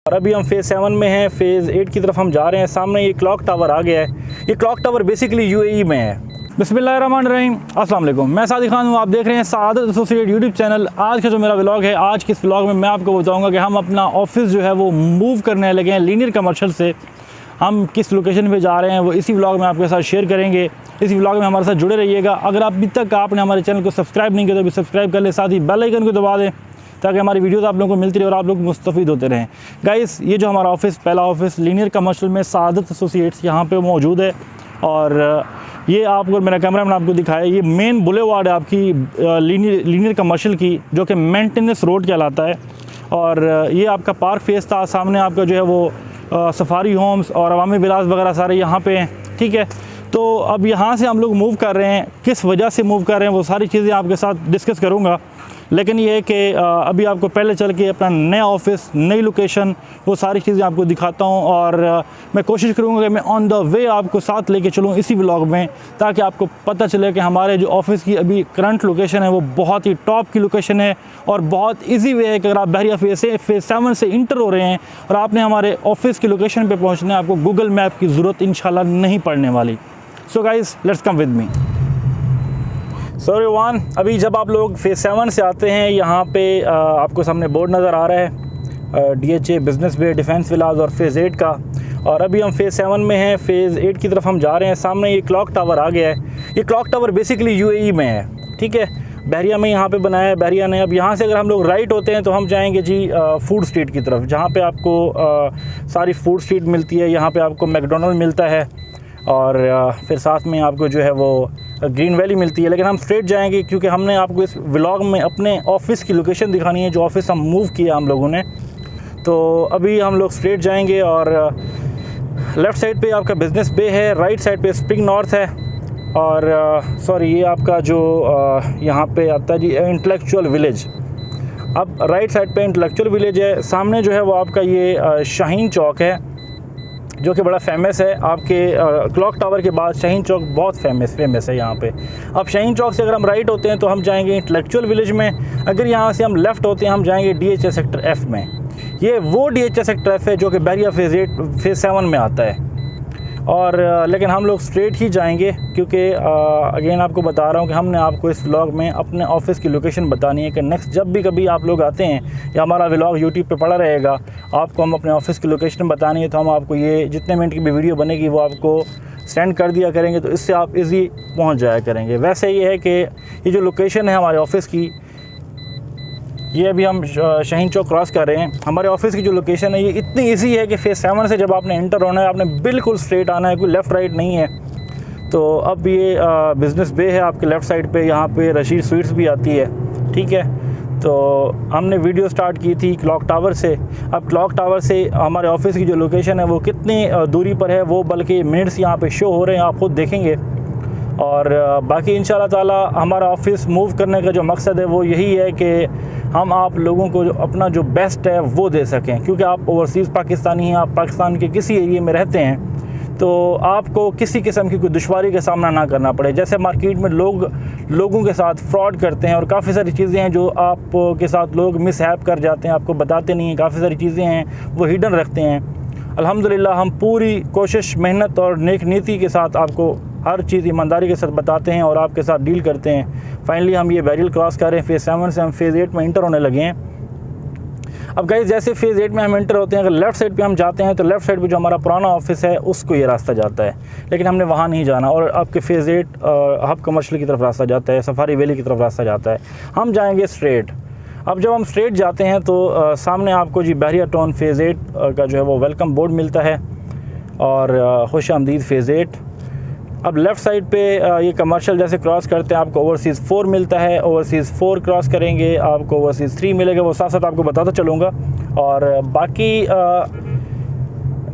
और अभी हम फेज़ 7 में हैं, फेज़ 8 की तरफ हम जा रहे हैं। सामने ये क्लॉक टावर आ गया है। ये क्लॉक टावर बेसिकली यूएई में है। बिस्मिल्लाहिर्रहमानिर्रहीम, अस्सलाम वालेकुम। मैं सादिक खान हूँ, आप देख रहे हैं सादत एसोसिएट यूट्यूब चैनल। आज का जो मेरा व्लॉग है, आज के इस व्लॉग में मैं आपको बताऊँगा कि हम अपना ऑफिस जो है वो मूव करने लगे हैं लीनियर कमर्शियल से। हम किस लोकेशन पे जा रहे हैं वो इसी व्लॉग में आपके साथ शेयर करेंगे। इसी व्लॉग में हमारे साथ जुड़े रहिएगा। अगर अभी तक आपने हमारे चैनल को सब्सक्राइब नहीं किया तो अभी सब्सक्राइब कर ले, साथ ही बेल आइकन को दबा दें ताकि हमारी वीडियोस आप लोगों को मिलती रहे और आप लोग मुस्तफ़ीद होते रहें। गाइस, ये जो हमारा ऑफिस, पहला ऑफिस लीनियर कमर्शियल में सादत एसोसिएट्स यहाँ पे मौजूद है। और ये आपको मेरा कैमरामैन आपको दिखाया, ये मेन बुलेवार्ड है आपकी लीनियर कमर्शियल की, जो कि मेंटेनेंस रोड कहलाता है। और ये आपका पार्क फेस था। सामने आपका जो है वो सफारी होम्स और अवामी विलास वगैरह सारे यहाँ पे हैं, ठीक है। तो अब यहाँ से हम लोग मूव कर रहे हैं। किस वजह से मूव कर रहे हैं वो सारी चीज़ें आपके साथ डिस्कस करूँगा। लेकिन ये है कि अभी आपको पहले चल के अपना नया ऑफिस, नई लोकेशन, वो सारी चीज़ें आपको दिखाता हूँ। और मैं कोशिश करूँगा कि मैं ऑन द वे आपको साथ लेके चलूँ इसी व्लॉग में, ताकि आपको पता चले कि हमारे जो ऑफिस की अभी करंट लोकेशन है वो बहुत ही टॉप की लोकेशन है और बहुत ईजी वे है कि अगर आप बहरिया फेज़ 7 से इंटर हो रहे हैं और आपने हमारे ऑफिस की लोकेशन पर पहुँचना है, आपको गूगल मैप की ज़रूरत इंशाल्लाह नहीं पड़ने वाली। So guys, let's come with me. So everyone, अभी जब आप लोग फेज़ 7 से आते हैं, यहाँ पे आपको सामने बोर्ड नज़र आ रहा है DHA बिज़नेस बे डिफेंस विलास और फेज़ 8 का। और अभी हम फेज़ 7 में हैं, फेज़ 8 की तरफ हम जा रहे हैं। सामने ये क्लॉक टावर आ गया है। ये क्लॉक टावर बेसिकली यूएई में है, ठीक है। बहरिया में यहाँ पे बनाया है बहरिया ने। अब यहाँ से अगर हम लोग राइट होते हैं तो हम जाएंगे जी फूड स्ट्रीट की तरफ, जहाँ पे आपको सारी फूड स्ट्रीट मिलती है। यहाँ पे आपको मैकडोनल्ड मिलता है और फिर साथ में आपको जो है वो ग्रीन वैली मिलती है। लेकिन हम स्ट्रेट जाएंगे क्योंकि हमने आपको इस व्लॉग में अपने ऑफिस की लोकेशन दिखानी है, जो ऑफिस हम मूव किया हम लोगों ने। तो अभी हम लोग स्ट्रेट जाएंगे और लेफ़्ट साइड पे आपका बिज़नेस बे है, राइट साइड पे स्प्रिंग नॉर्थ है। और सॉरी, ये आपका जो यहाँ पे आता है जी इंटेलेक्चुअल विलेज। अब राइट साइड पे इंटेलेक्चुअल विलेज है। सामने जो है वो आपका ये शाहीन चौक है, जो कि बड़ा फेमस है। आपके क्लॉक टावर के बाद शाहीन चौक बहुत फेमस है यहाँ पे। अब शाहीन चौक से अगर हम राइट होते हैं तो हम जाएंगे इंटेलेक्चुअल विलेज में। अगर यहाँ से हम लेफ़्ट होते हैं हम जाएंगे DHA सेक्टर F में। ये वो DHA सेक्टर F है जो कि बहरिया फेज़ 7 में आता है। और लेकिन हम लोग स्ट्रेट ही जाएंगे क्योंकि अगेन आपको बता रहा हूँ कि हमने आपको इस व्लॉग में अपने ऑफिस की लोकेशन बतानी है कि नेक्स्ट जब भी कभी आप लोग आते हैं या हमारा व्लॉग यूट्यूब पे पड़ा रहेगा, आपको हम अपने ऑफिस की लोकेशन बतानी है, तो हम आपको ये जितने मिनट की भी वीडियो बनेगी वो आपको सेंड कर दिया करेंगे, तो इससे आप इजी पहुँच जाया करेंगे। वैसे ये है कि ये जो लोकेशन है हमारे ऑफिस की, ये अभी हम शाहीन चौक क्रॉस कर रहे हैं। हमारे ऑफिस की जो लोकेशन है ये इतनी इजी है कि फेज़ 7 से जब आपने एंटर होना है आपने बिल्कुल स्ट्रेट आना है, कोई लेफ़्ट राइट नहीं है। तो अब ये बिज़नेस बे है आपके लेफ़्ट साइड पे, यहाँ पे रशीद स्वीट्स भी आती है, ठीक है। तो हमने वीडियो स्टार्ट की थी क्लॉक टावर से। अब क्लॉक टावर से हमारे ऑफिस की जो लोकेशन है वो कितनी दूरी पर है वो बल्कि मिनट्स यहाँ पे शो हो रहे हैं, आप खुद देखेंगे। और बाकी इंशाल्लाह ताला हमारा ऑफिस मूव करने का जो मकसद है वो यही है कि हम आप लोगों को जो अपना जो बेस्ट है वो दे सकें। क्योंकि आप ओवरसीज़ पाकिस्तानी हैं, आप पाकिस्तान के किसी एरिए में रहते हैं, तो आपको किसी किस्म की कोई दुश्वारी का सामना ना करना पड़े। जैसे मार्केट में लोगों के साथ फ्रॉड करते हैं और काफ़ी सारी चीज़ें हैं जो आप के साथ लोग मिसहैप कर जाते हैं, आपको बताते नहीं हैं। काफ़ी सारी चीज़ें हैं वो हिडन रखते हैं। अल्हम्दुलिल्लाह हम पूरी कोशिश, मेहनत और नेक नीति के साथ आपको हर चीज़ ईमानदारी के साथ बताते हैं और आपके साथ डील करते हैं। फाइनली हम ये बैरियल क्रॉस कर रहे हैं। फेज़ 7 से हम फेज़ 8 में इंटर होने लगे हैं। अब गाइस, जैसे फेज़ 8 में हम इंटर होते हैं, अगर लेफ़्ट साइड पे हम जाते हैं तो लेफ़्ट साइड पे जो हमारा पुराना ऑफिस है उसको ये रास्ता जाता है, लेकिन हमने वहाँ नहीं जाना। और आपके फेज़ 8 हब कमर्शियल की तरफ रास्ता जाता है, सफारी वैली की तरफ रास्ता जाता है। हम जाएँगे स्ट्रेट। अब जब हम स्ट्रेट जाते हैं तो सामने आपको जी बहरिया टाउन फेज़ 8 का जो है वो वेलकम बोर्ड मिलता है और खुश आमदीद फेज़ 8। अब लेफ़्ट साइड पे ये कमर्शियल जैसे क्रॉस करते हैं आपको ओवरसीज़ 4 मिलता है। ओवरसीज़ 4 क्रॉस करेंगे आपको ओवरसीज़ 3 मिलेगा, वो साथ साथ आपको बताता चलूँगा। और बाकी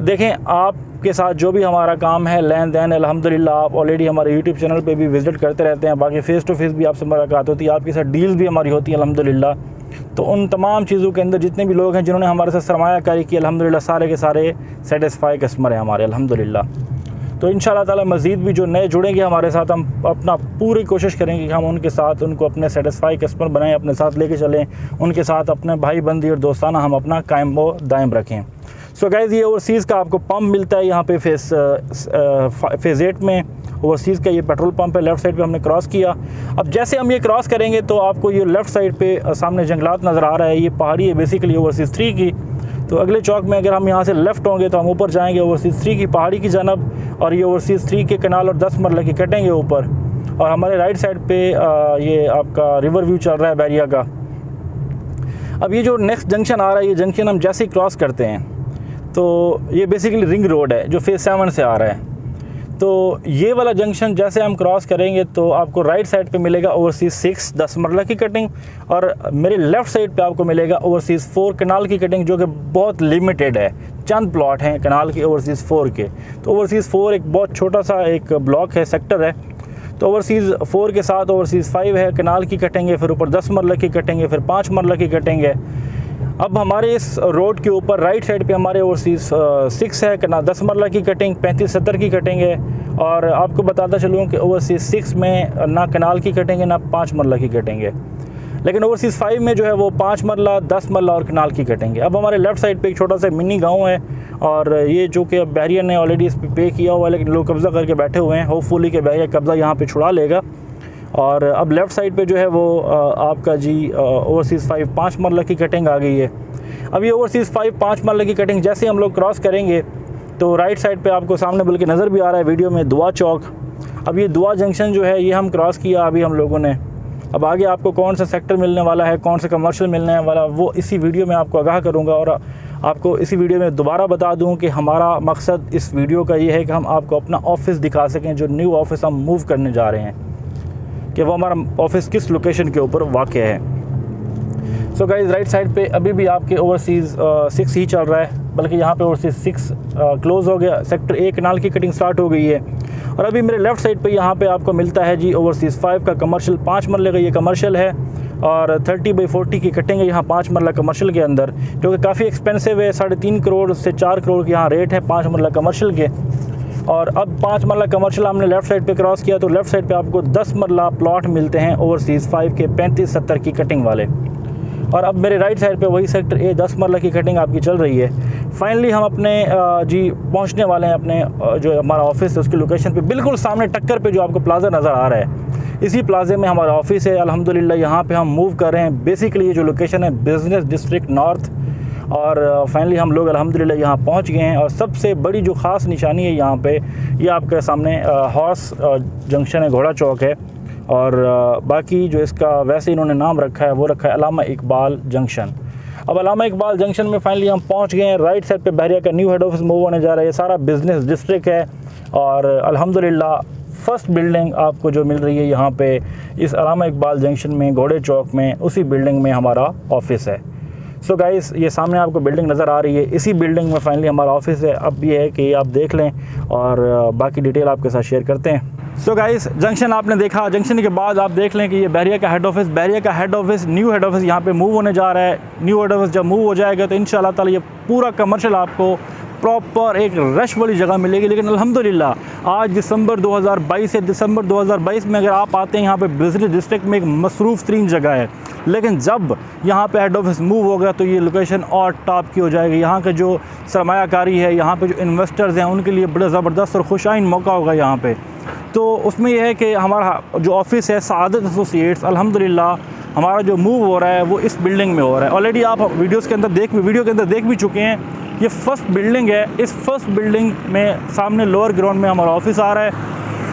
देखें, आपके साथ जो भी हमारा काम है लेन देन, अल्हम्दुलिल्लाह आप ऑलरेडी हमारे यूट्यूब चैनल पे भी विज़िट करते रहते हैं। बाकी फ़ेस टू फेस भी आपसे मुलाकात होती है, आपके साथ डील्स भी हमारी होती है अल्हम्दुलिल्लाह। तो उन तमाम चीज़ों के अंदर जितने भी लोग हैं जिन्होंने हमारे साथ सरमायाकारी की, अल्हम्दुलिल्लाह सारे के सारे सेटिस्फाई कस्टमर हैं हमारे अल्हम्दुलिल्लाह। तो इंशाल्लाह ताला मज़ीद भी जो नए जुड़ेंगे हमारे साथ, हम अपना पूरी कोशिश करेंगे कि हम उनके साथ उनको अपने सेटिस्फाई कस्टमर बनाएं, अपने साथ लेके चलें, उनके साथ अपने भाई बंदी और दोस्ताना हम अपना कायम व दायम रखें। सो गाइज़, ये ओवरसीज़ का आपको पंप मिलता है यहाँ पे फेज़ 8 में। ओवरसीज़ का ये पेट्रोल पंप है, लेफ़्ट साइड पे हमने क्रॉस किया। अब जैसे हम ये क्रॉस करेंगे तो आपको ये लेफ़्ट साइड पे सामने जंगलात नज़र आ रहा है। ये पहाड़ी है बेसिकली ओवरसीज़ 3 की। तो अगले चौक में अगर हम यहाँ से लेफ़्ट होंगे तो हम ऊपर जाएंगे ओवरसीज़ 3 की पहाड़ी की जानब, और ये ओवरसीज़ 3 के कनाल और 10 मरला की कटेंगे ऊपर। और हमारे राइट साइड पे ये आपका रिवर व्यू चल रहा है बैरिया का। अब ये जो नेक्स्ट जंक्शन आ रहा है, ये जंक्शन हम जैसे ही क्रॉस करते हैं तो ये बेसिकली रिंग रोड है जो फेज़ 7 से आ रहा है। तो ये वाला जंक्शन जैसे हम क्रॉस करेंगे तो आपको राइट साइड पे मिलेगा ओवरसीज़ 6 10 मरला की कटिंग, और मेरे लेफ़्ट साइड पे आपको मिलेगा ओवरसीज़ 4 कनाल की कटिंग, जो कि बहुत लिमिटेड है। चंद प्लॉट हैं कनाल के ओवरसीज़ 4 के। तो ओवरसीज़ 4 एक बहुत छोटा सा एक ब्लॉक है, सेक्टर है। तो ओवरसीज़ 4 के साथ ओवरसीज़ 5 है, कनाल की कटेंगे, फिर ऊपर 10 मरला की कटेंगे, फिर 5 मरला की कटेंगे। अब हमारे इस रोड के ऊपर राइट साइड पे हमारे ओवरसीज़ 6 है, ना 10 मरला की कटिंग, 35-70 की कटेंगे। और आपको बताता चलूँ कि ओवरसीज़ 6 में ना कनाल की कटेंगे ना 5 मरला की कटेंगे, लेकिन ओवरसीज़ 5 में जो है वो 5 मरला 10 मरला और कनाल की कटेंगे। अब हमारे लेफ़्ट साइड पे एक छोटा सा मिनी गांव है, और ये जो कि अब बैरियर ने ऑलरेडी इस पर पे किया हुआ है, लेकिन लोग कब्ज़ा करके बैठे हुए हैं। होपफुली कि बैरियर कब्ज़ा यहाँ पे छुड़ा लेगा। और अब लेफ़्ट साइड पे जो है वो आपका जी ओवरसीज़ 5 5 मरला की कटिंग आ गई है। अब ये ओवरसीज़ 5 5 मरला की कटिंग जैसे हम लोग क्रॉस करेंगे तो राइट साइड पे आपको सामने बल्कि नज़र भी आ रहा है वीडियो में दुआ चौक। अब ये दुआ जंक्शन जो है ये हम क्रॉस किया अभी हम लोगों ने। अब आगे आपको कौन सा सेक्टर मिलने वाला है, कौन सा कमर्शियल मिलने वाला, वो इसी वीडियो में आपको आगाह करूँगा। और आपको इसी वीडियो में दोबारा बता दूं कि हमारा मकसद इस वीडियो का ये है कि हम आपको अपना ऑफ़िस दिखा सकें, जो न्यू ऑफ़िस हम मूव करने जा रहे हैं, कि वो हमारा ऑफ़िस किस लोकेशन के ऊपर वाक़ है। सो गाइज़, राइट साइड पे अभी भी आपके ओवरसीज़ 6 ही चल रहा है, बल्कि यहाँ पे ओवरसीज़ 6 क्लोज़ हो गया। सेक्टर 1 कनाल की कटिंग स्टार्ट हो गई है। और अभी मेरे लेफ़्ट साइड पे यहाँ पे आपको मिलता है जी ओवरसीज़ 5 का कमर्शियल 5 मरले का ये कमर्शियल है, और 30/40 की कटिंग है यहाँ 5 मरला कमर्शियल के अंदर, जो कि काफ़ी एक्सपेंसिव है। 3.5 करोड़ से 4 करोड़ के यहाँ रेट है 5 मरला कमर्शियल के। और अब 5 मरला कमर्शियल हमने लेफ़्ट साइड पे क्रॉस किया तो लेफ़्ट साइड पे आपको 10 मरला प्लॉट मिलते हैं ओवरसीज़ 5 के 35-70 की कटिंग वाले। और अब मेरे राइट साइड पे वही सेक्टर ए 10 मरला की कटिंग आपकी चल रही है। फाइनली हम अपने जी पहुंचने वाले हैं अपने जो हमारा ऑफिस है उसकी लोकेशन पे। बिल्कुल सामने टक्कर पे जो आपको प्लाज़ा नज़र आ रहा है, इसी प्लाज़े में हमारा ऑफिस है। अल्हम्दुलिल्लाह यहाँ पे हम मूव कर रहे हैं। बेसिकली ये जो लोकेशन है बिज़नेस डिस्ट्रिक्ट नॉर्थ, और फाइनली हम लोग अल्हम्दुलिल्लाह यहाँ पहुँच गए हैं। और सबसे बड़ी जो ख़ास निशानी है यहाँ पे, ये आपके सामने हॉर्स जंक्शन है, घोड़ा चौक है। और बाकी जो इसका वैसे इन्होंने नाम रखा है वो रखा है अल्लामा इकबाल जंक्शन। अब अल्लामा इकबाल जंक्शन में फाइनली हम पहुंच गए हैं। राइट साइड पे बहरिया का न्यू हेड ऑफिस मूव होने जा रहा है। ये सारा बिज़नेस डिस्ट्रिक्ट है, और अल्हम्दुलिल्लाह फ़र्स्ट बिल्डिंग आपको जो मिल रही है यहाँ पे इस अल्लामा इकबाल जंक्शन में घोड़े चौक में, उसी बिल्डिंग में हमारा ऑफिस है। सो गाइस, ये सामने आपको बिल्डिंग नज़र आ रही है, इसी बिल्डिंग में फाइनली हमारा ऑफिस है। अब ये है कि आप देख लें और बाकी डिटेल आपके साथ शेयर करते हैं। सो गाइस, जंक्शन आपने देखा, जंक्शन के बाद आप देख लें कि ये बहरिया का head office, new head office यहाँ पे मूव होने जा रहा है। न्यू हेड ऑफिस जब मूव हो जाएगा तो इंशाल्लाह ताला ये पूरा कमर्शियल आपको प्रॉपर एक रश वाली जगह मिलेगी। लेकिन अल्हम्दुलिल्लाह आज दिसंबर 2022 से दिसंबर 2022 में अगर आप आते हैं यहाँ पे बिजनेस डिस्ट्रिक्ट में एक मसरूफ़ तरीन जगह है। लेकिन जब यहाँ पे हेड ऑफिस मूव होगा तो ये लोकेशन और टॉप की हो जाएगी। यहाँ के जो सरमायाकारी है, यहाँ पे जो इन्वेस्टर्स हैं, उनके लिए बड़ा ज़बरदस्त और खुशाइन मौका होगा यहाँ पे। तो उसमें यह है कि हमारा जो ऑफिस है सआदत एसोसिएट्स, अल्हम्दुलिल्लाह हमारा जो मूव हो रहा है वो इस बिल्डिंग में हो रहा है। ऑलरेडी आप वीडियो के अंदर देख भी चुके हैं। ये फर्स्ट बिल्डिंग है। इस फर्स्ट बिल्डिंग में सामने लोअर ग्राउंड में हमारा ऑफिस आ रहा है,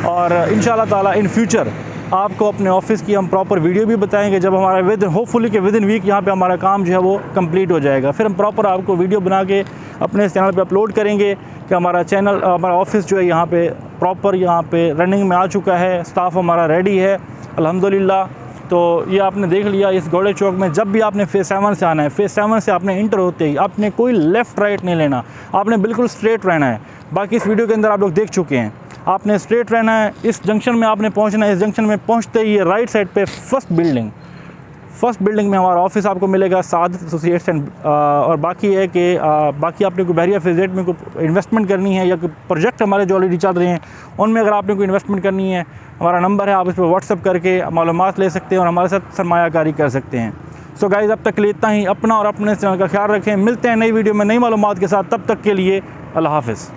और इंशाल्लाह ताला इन फ्यूचर आपको अपने ऑफिस की हम प्रॉपर वीडियो भी बताएंगे जब हमारा होपफुली कि विद इन वीक यहाँ पे हमारा काम जो है वो कंप्लीट हो जाएगा। फिर हम प्रॉपर आपको वीडियो बना के अपने इस चैनल पे अपलोड करेंगे कि हमारा ऑफिस जो है यहाँ पे प्रॉपर यहाँ पे रनिंग में आ चुका है, स्टाफ हमारा रेडी है अल्हम्दुलिल्लाह। तो ये आपने देख लिया। इस घोड़े चौक में जब भी आपने फेज़ 7 से आना है, फेज़ 7 से आपने इंटर होते ही आपने कोई लेफ़्ट राइट नहीं लेना, आपने बिल्कुल स्ट्रेट रहना है। बाकी इस वीडियो के अंदर आप लोग देख चुके हैं, आपने स्ट्रेट रहना है। इस जंक्शन में आपने पहुंचना है। इस जंक्शन में पहुंचते ही ये राइट साइड पे फर्स्ट बिल्डिंग में हमारा ऑफिस आपको मिलेगा, सआदत एसोसिएट्स। और बाकी है कि बाकी आपने कोई बहरिया फेज़ 8 में कोई इन्वेस्टमेंट करनी है या कोई प्रोजेक्ट हमारे जो ऑलरेडी चल रहे हैं उनमें अगर आपने कोई इन्वेस्टमेंट करनी है, हमारा नंबर है, आप इस पर व्हाट्सअप करके मालूमात ले सकते हैं और हमारे साथ सरमायाकारी कर सकते हैं। सो गाइज़ अब तक के लिए इतना ही। अपना और अपने चैनल का ख्याल रखें। मिलते हैं नई वीडियो में नई मालूमात के साथ। तब तक के लिए अल्लाह हाफ़िज़।